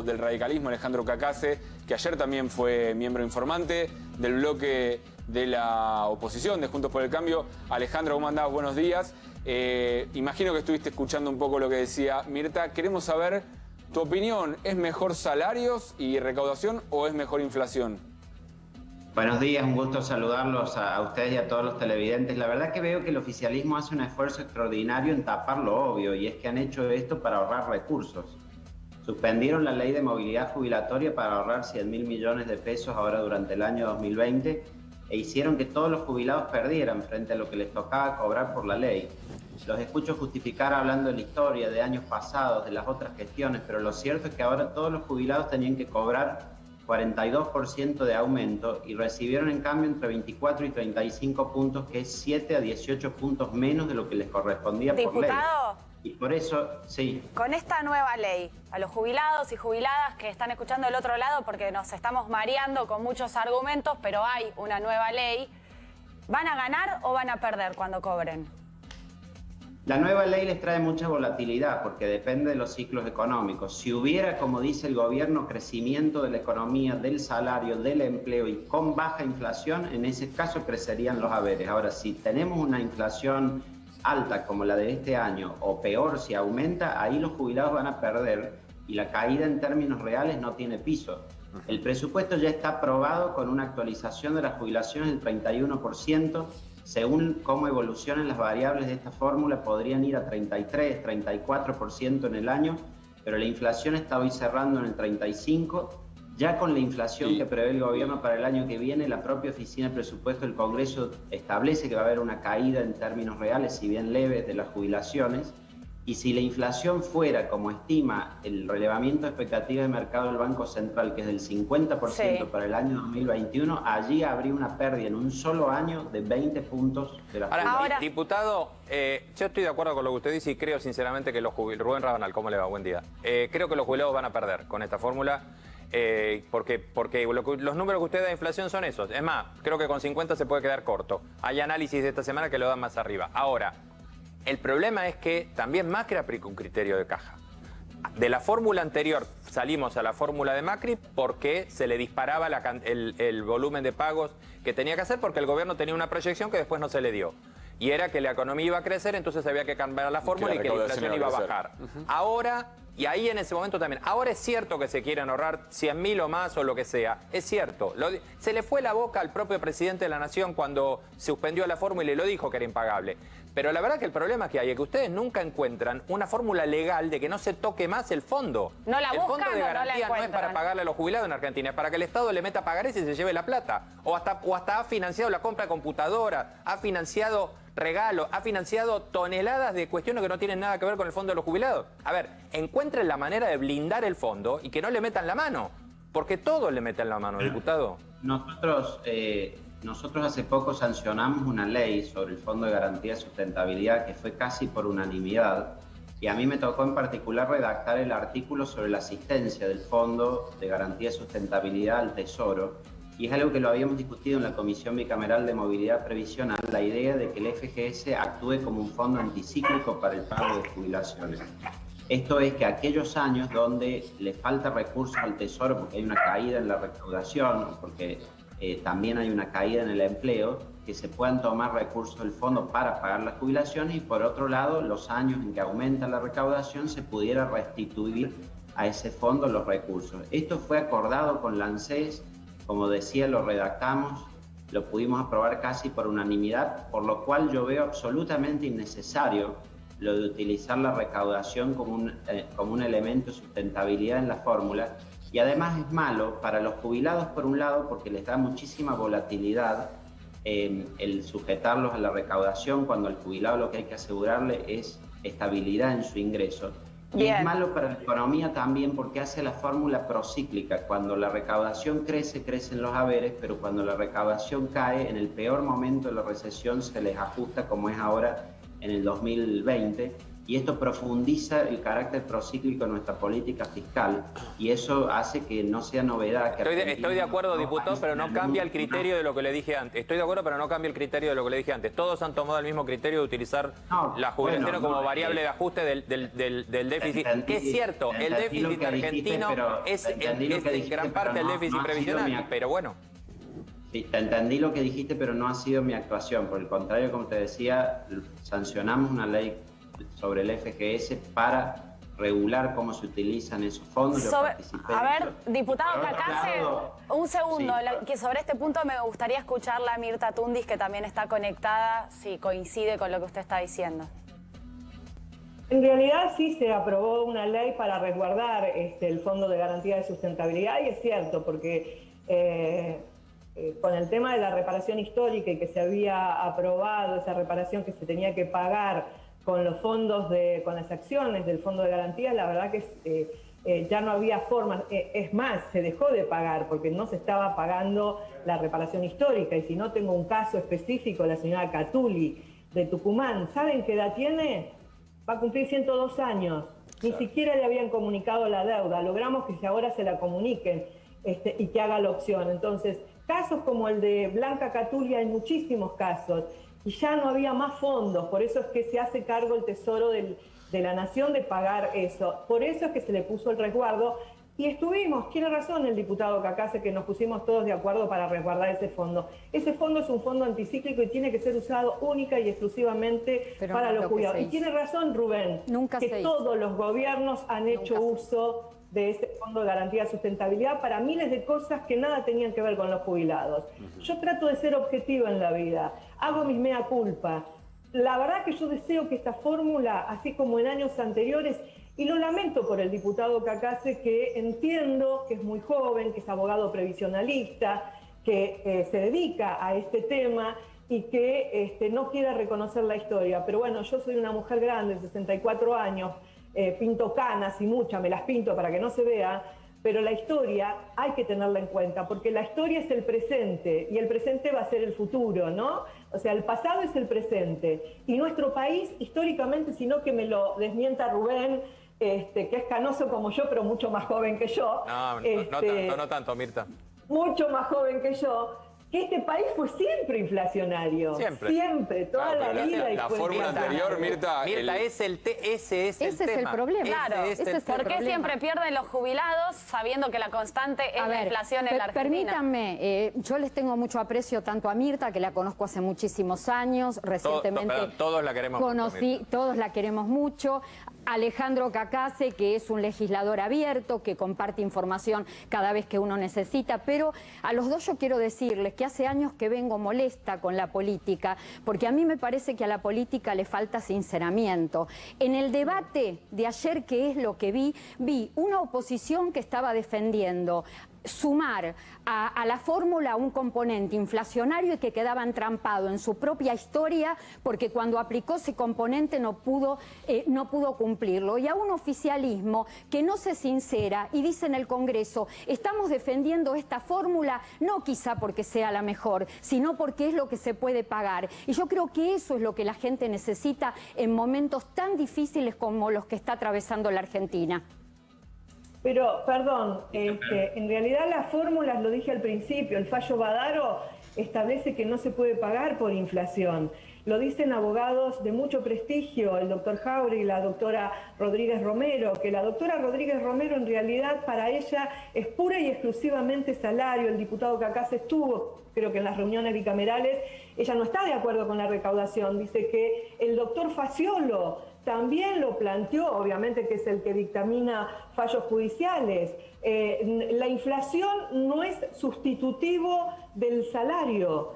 diputado del radicalismo, Alejandro Cacase, que ayer también fue miembro informante del bloque de la oposición de Juntos por el Cambio. Alejandro, ¿cómo andás? Buenos días. Imagino que estuviste escuchando un poco lo que decía Mirta. Queremos saber tu opinión. ¿Es mejor salarios y recaudación o es mejor inflación? Buenos días, un gusto saludarlos a ustedes y a todos los televidentes. La verdad que veo que el oficialismo hace un esfuerzo extraordinario en tapar lo obvio, y es que han hecho esto para ahorrar recursos. Suspendieron la ley de movilidad jubilatoria para ahorrar 100.000 millones de pesos ahora durante el año 2020 e hicieron que todos los jubilados perdieran frente a lo que les tocaba cobrar por la ley. Los escucho justificar hablando de la historia, de años pasados, de las otras gestiones, pero lo cierto es que ahora todos los jubilados tenían que cobrar 42% de aumento y recibieron en cambio entre 24 y 35 puntos, que es 7 a 18 puntos menos de lo que les correspondía por ley. Diputado, y por eso, sí. con esta nueva ley, a los jubilados y jubiladas que están escuchando del otro lado, porque nos estamos mareando con muchos argumentos, pero hay una nueva ley, ¿van a ganar o van a perder cuando cobren? La nueva ley les trae mucha volatilidad porque depende de los ciclos económicos. Si hubiera, como dice el gobierno, crecimiento de la economía, del salario, del empleo y con baja inflación, en ese caso crecerían los haberes. Ahora, si tenemos una inflación alta como la de este año o peor si aumenta, ahí los jubilados van a perder y la caída en términos reales no tiene piso. El presupuesto ya está aprobado con una actualización de las jubilaciones del 31%. Según cómo evolucionen las variables de esta fórmula, podrían ir a 33, 34% en el año, pero la inflación está hoy cerrando en el 35%. Ya con la inflación que prevé el gobierno para el año que viene, la propia Oficina de Presupuesto del Congreso establece que va a haber una caída en términos reales, si bien leves, de las jubilaciones. Y si la inflación fuera, como estima el relevamiento de expectativas de mercado del Banco Central, que es del 50% para el año 2021, allí habría una pérdida en un solo año de 20 puntos de la jubilación. Ahora, diputado, yo estoy de acuerdo con lo que usted dice y creo sinceramente que los jubilados... Rubén Rabanal, ¿cómo le va? Buen día. Creo que los jubilados van a perder con esta fórmula. Porque los números que usted da de inflación son esos. Es más, creo que con 50 se puede quedar corto. Hay análisis de esta semana que lo dan más arriba. Ahora, el problema es que también Macri aplicó un criterio de caja. De la fórmula anterior salimos a la fórmula de Macri porque se le disparaba el volumen de pagos que tenía que hacer porque el gobierno tenía una proyección que después no se le dio. Y era que la economía iba a crecer, entonces había que cambiar la fórmula y que la inflación iba a bajar. Ahora, y ahí en ese momento también, ahora es cierto que se quieren ahorrar 100.000 o más o lo que sea, es cierto. Se le fue la boca al propio presidente de la Nación cuando suspendió la fórmula y le lo dijo que era impagable. Pero la verdad que el problema que hay es que ustedes nunca encuentran una fórmula legal de que no se toque más el fondo. No la buscan, el fondo de garantía no es para pagarle a los jubilados en Argentina, es para que el Estado le meta pagarés y se lleve la plata. O hasta ha financiado la compra de computadoras, ha financiado regalos, ha financiado toneladas de cuestiones que no tienen nada que ver con el fondo de los jubilados. A ver, encuentren la manera de blindar el fondo y que no le metan la mano, porque todos le meten la mano, diputado. Nosotros hace poco sancionamos una ley sobre el Fondo de Garantía de Sustentabilidad que fue casi por unanimidad, y a mí me tocó en particular redactar el artículo sobre la asistencia del Fondo de Garantía de Sustentabilidad al Tesoro, y es algo que lo habíamos discutido en la Comisión Bicameral de Movilidad Previsional, la idea de que el FGS actúe como un fondo anticíclico para el pago de jubilaciones. Esto es que aquellos años donde le falta recursos al Tesoro porque hay una caída en la recaudación o porque también hay una caída en el empleo, que se puedan tomar recursos del fondo para pagar las jubilaciones, y por otro lado, los años en que aumenta la recaudación se pudiera restituir a ese fondo los recursos. Esto fue acordado con la ANSES, como decía, lo redactamos, lo pudimos aprobar casi por unanimidad, por lo cual yo veo absolutamente innecesario lo de utilizar la recaudación como un elemento de sustentabilidad en la fórmula. Y además es malo para los jubilados, por un lado, porque les da muchísima volatilidad el sujetarlos a la recaudación, cuando al jubilado lo que hay que asegurarle es estabilidad en su ingreso. Y es malo para la economía también porque hace la fórmula procíclica. Cuando la recaudación crece, crecen los haberes, pero cuando la recaudación cae, en el peor momento de la recesión se les ajusta, como es ahora en el 2020, y esto profundiza el carácter procíclico de nuestra política fiscal, y eso hace que no sea novedad. Que Estoy de acuerdo, diputado, pero no cambia el criterio de lo que le dije antes. Estoy de acuerdo, pero no cambia el criterio de lo que le dije antes. Todos han tomado el mismo criterio de utilizar la jubilación como variable de ajuste del déficit, que es cierto, el déficit argentino es en gran parte el déficit previsional, pero bueno. Sí, te entendí lo que dijiste, pero no ha sido mi actuación. Por el contrario, como te decía, sancionamos una ley sobre el FGS para regular cómo se utilizan esos fondos. A ver, diputado Cacase, un segundo, Sí. Que sobre este punto me gustaría escucharla a Mirta Tundis, que también está conectada, si coincide con lo que usted está diciendo. En realidad sí se aprobó una ley para resguardar el Fondo de Garantía de Sustentabilidad, y es cierto, porque con el tema de la reparación histórica y que se había aprobado esa reparación que se tenía que pagar con los fondos, con las acciones del Fondo de Garantía, la verdad que ya no había forma, es más, se dejó de pagar porque no se estaba pagando la reparación histórica. Y si no, tengo un caso específico, la señora Catuli de Tucumán, ¿saben qué edad tiene? Va a cumplir 102 años, ni siquiera le habían comunicado la deuda, logramos que ahora se la comuniquen y que haga la opción. Entonces, casos como el de Blanca Catuli hay muchísimos casos, y ya no había más fondos, por eso es que se hace cargo el Tesoro de la Nación de pagar eso, por eso es que se le puso el resguardo, y tiene razón el diputado Cacase, que nos pusimos todos de acuerdo para resguardar ese fondo. Ese fondo es un fondo anticíclico y tiene que ser usado única y exclusivamente para los jubilados. Y tiene razón Rubén, que todos los gobiernos han hecho uso de ese Fondo de Garantía de Sustentabilidad para miles de cosas que nada tenían que ver con los jubilados. Yo trato de ser objetiva en la vida, hago mis mea culpa. La verdad que yo deseo que esta fórmula, así como en años anteriores, y lo lamento por el diputado Cacase, que entiendo que es muy joven, que es abogado previsionalista, que se dedica a este tema y que no quiere reconocer la historia. Pero bueno, yo soy una mujer grande, 64 años, pinto canas y muchas, me las pinto para que no se vea, pero la historia hay que tenerla en cuenta, porque la historia es el presente y el presente va a ser el futuro, ¿no? O sea, el pasado es el presente. Y nuestro país, históricamente, si no que me lo desmienta Rubén, que es canoso como yo, pero mucho más joven que yo. No tanto, Mirta. Mucho más joven que yo. Que este país fue siempre inflacionario. Siempre, toda la vida. La fórmula anterior, Mirta... ese es el problema. Claro, ¿por qué siempre pierden los jubilados sabiendo que la constante es la inflación en la Argentina? Permítanme, yo les tengo mucho aprecio tanto a Mirta, que la conozco hace muchísimos años, recientemente todos la queremos mucho, todos la queremos mucho. Alejandro Cacase, que es un legislador abierto, que comparte información cada vez que uno necesita, pero a los dos yo quiero decirles que hace años que vengo molesta con la política, porque a mí me parece que a la política le falta sinceramiento. En el debate de ayer, que es lo que vi una oposición que estaba defendiendo sumar a la fórmula un componente inflacionario y que quedaba entrampado en su propia historia, porque cuando aplicó ese componente no pudo cumplirlo, y a un oficialismo que no se sincera y dice en el Congreso: estamos defendiendo esta fórmula no quizá porque sea la mejor, sino porque es lo que se puede pagar. Y yo creo que eso es lo que la gente necesita en momentos tan difíciles como los que está atravesando la Argentina. Pero, perdón, en realidad las fórmulas, lo dije al principio, el fallo Badaro establece que no se puede pagar por inflación. Lo dicen abogados de mucho prestigio, el doctor Jauregui y la doctora Rodríguez Romero, que la doctora Rodríguez Romero en realidad para ella es pura y exclusivamente salario. El diputado Cacase estuvo, creo que en las reuniones bicamerales, ella no está de acuerdo con la recaudación, dice que el doctor Faciolo también lo planteó, obviamente que es el que dictamina fallos judiciales. La inflación no es sustitutivo del salario,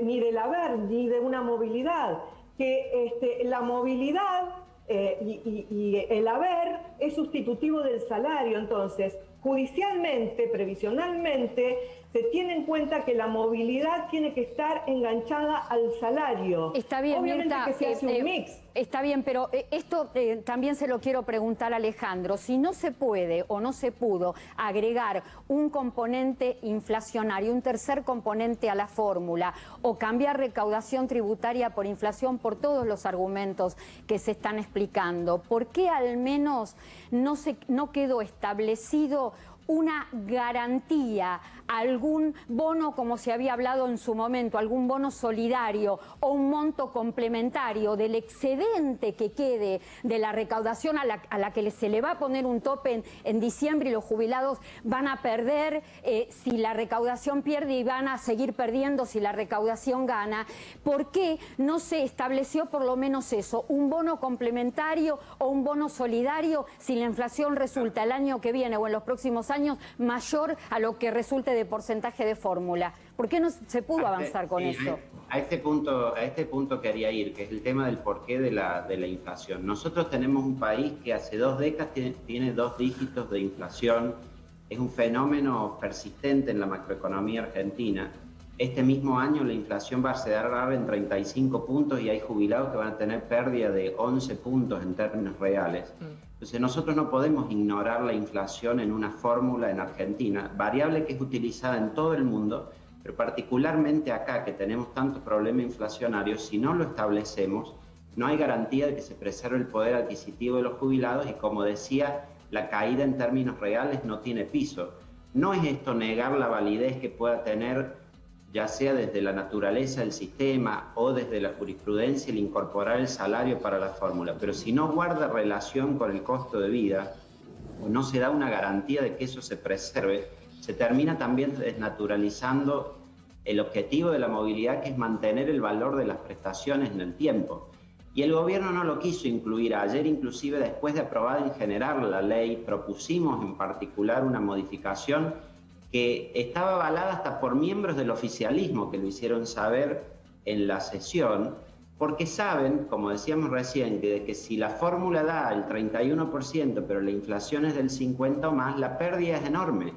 ni del haber, ni de una movilidad. Que la movilidad y el haber es sustitutivo del salario. Entonces, judicialmente, previsionalmente, se tiene en cuenta que la movilidad tiene que estar enganchada al salario. Está bien, obviamente Mirta, que se hace un mix. Está bien, pero esto también se lo quiero preguntar a Alejandro. Si no se puede o no se pudo agregar un componente inflacionario, un tercer componente a la fórmula, o cambiar recaudación tributaria por inflación por todos los argumentos que se están explicando, ¿por qué al menos no quedó establecido una garantía, algún bono como se había hablado en su momento, algún bono solidario o un monto complementario del excedente que quede de la recaudación a la que se le va a poner un tope en diciembre y los jubilados van a perder si la recaudación pierde y van a seguir perdiendo si la recaudación gana? ¿Por qué no se estableció por lo menos eso, un bono complementario o un bono solidario si la inflación resulta el año que viene o en los próximos años mayor a lo que resulte de porcentaje de fórmula? ¿Por qué no se pudo avanzar con eso? A este punto quería ir, que es el tema del porqué de la inflación. Nosotros tenemos un país que hace 2 décadas tiene 2 dígitos de inflación. Es un fenómeno persistente en la macroeconomía argentina. Este mismo año la inflación va a cerrar en 35 puntos y hay jubilados que van a tener pérdida de 11 puntos en términos reales. Entonces nosotros no podemos ignorar la inflación en una fórmula en Argentina, variable que es utilizada en todo el mundo, pero particularmente acá que tenemos tantos problemas inflacionarios, si no lo establecemos, no hay garantía de que se preserve el poder adquisitivo de los jubilados y, como decía, la caída en términos reales no tiene piso. No es esto negar la validez que pueda tener, ya sea desde la naturaleza del sistema o desde la jurisprudencia, el incorporar el salario para la fórmula, pero si no guarda relación con el costo de vida o no se da una garantía de que eso se preserve, se termina también desnaturalizando el objetivo de la movilidad, que es mantener el valor de las prestaciones en el tiempo. Y el gobierno no lo quiso incluir. Ayer, inclusive, después de aprobada en general la ley, propusimos en particular una modificación que estaba avalada hasta por miembros del oficialismo que lo hicieron saber en la sesión, porque saben, como decíamos recién, que si la fórmula da el 31%, pero la inflación es del 50% o más, la pérdida es enorme.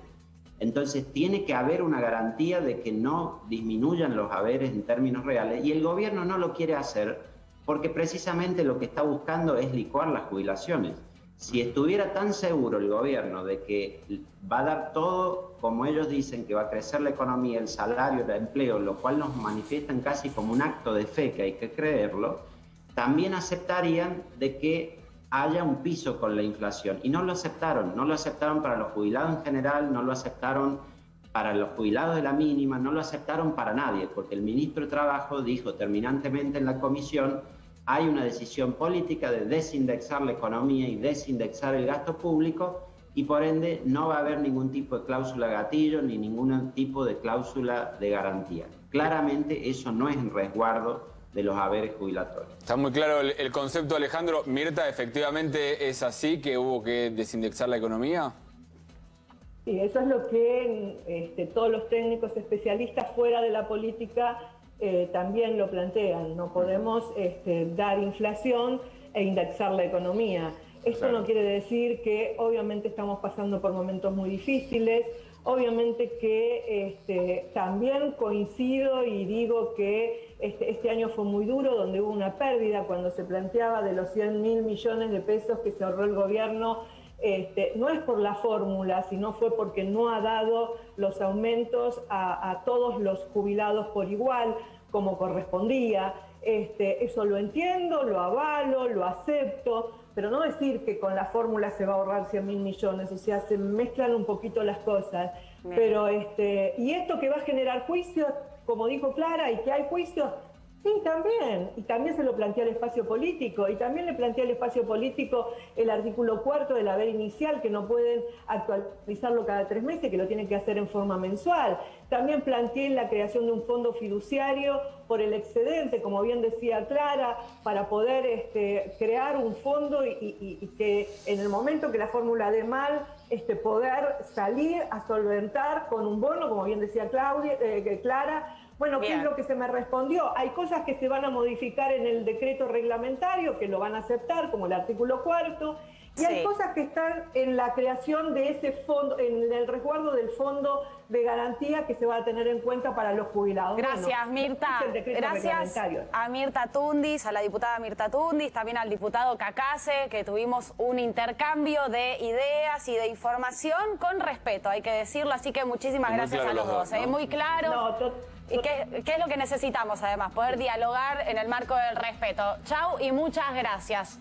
Entonces tiene que haber una garantía de que no disminuyan los haberes en términos reales, y el gobierno no lo quiere hacer porque precisamente lo que está buscando es licuar las jubilaciones. Si estuviera tan seguro el gobierno de que va a dar todo, como ellos dicen, que va a crecer la economía, el salario, el empleo, lo cual nos manifiestan casi como un acto de fe, que hay que creerlo, también aceptarían de que haya un piso con la inflación. Y no lo aceptaron para los jubilados en general, no lo aceptaron para los jubilados de la mínima, no lo aceptaron para nadie, porque el ministro de Trabajo dijo terminantemente en la comisión: hay una decisión política de desindexar la economía y desindexar el gasto público, y por ende no va a haber ningún tipo de cláusula gatillo ni ningún tipo de cláusula de garantía. Claramente eso no es en resguardo de los haberes jubilatorios. Está muy claro el concepto, Alejandro. Mirta, ¿efectivamente es así, que hubo que desindexar la economía? Sí, eso es lo que todos los técnicos especialistas fuera de la política también lo plantean. No podemos dar inflación e indexar la economía. Esto no quiere decir que obviamente estamos pasando por momentos muy difíciles. Obviamente que también coincido y digo que este año fue muy duro, donde hubo una pérdida cuando se planteaba de los 100.000 millones de pesos que se ahorró el gobierno. No es por la fórmula, sino fue porque no ha dado los aumentos a todos los jubilados por igual, como correspondía. Eso lo entiendo, lo avalo, lo acepto, pero no decir que con la fórmula se va a ahorrar 100.000 millones, o sea, se mezclan un poquito las cosas. Bien. Pero y esto que va a generar juicios, como dijo Clara, y que hay juicios, sí, también. Y también se lo plantea el espacio político, y también le plantea el espacio político el artículo 4 del haber inicial, que no pueden actualizarlo cada 3 meses, que lo tienen que hacer en forma mensual. También planteé la creación de un fondo fiduciario por el excedente, como bien decía Clara, para poder crear un fondo y que en el momento que la fórmula dé mal, poder salir a solventar con un bono, como bien decía Clara, Bueno, ¿qué Bien. es lo que se me respondió? Hay cosas que se van a modificar en el decreto reglamentario, que lo van a aceptar, como el artículo 4, y hay Sí. cosas que están en la creación de ese fondo, en el resguardo del fondo de garantía que se va a tener en cuenta para los jubilados. Gracias, Bueno, Mirta. es el decreto Gracias reglamentario. a Mirta Tundis, a la diputada Mirta Tundis, también al diputado Cacase, que tuvimos un intercambio de ideas y de información con respeto, hay que decirlo. Así que muchísimas Muy gracias a claro los los dos. dos, ¿no? Muy claro. No, ¿Y qué es lo que necesitamos, además? Poder dialogar en el marco del respeto. Chau y muchas gracias.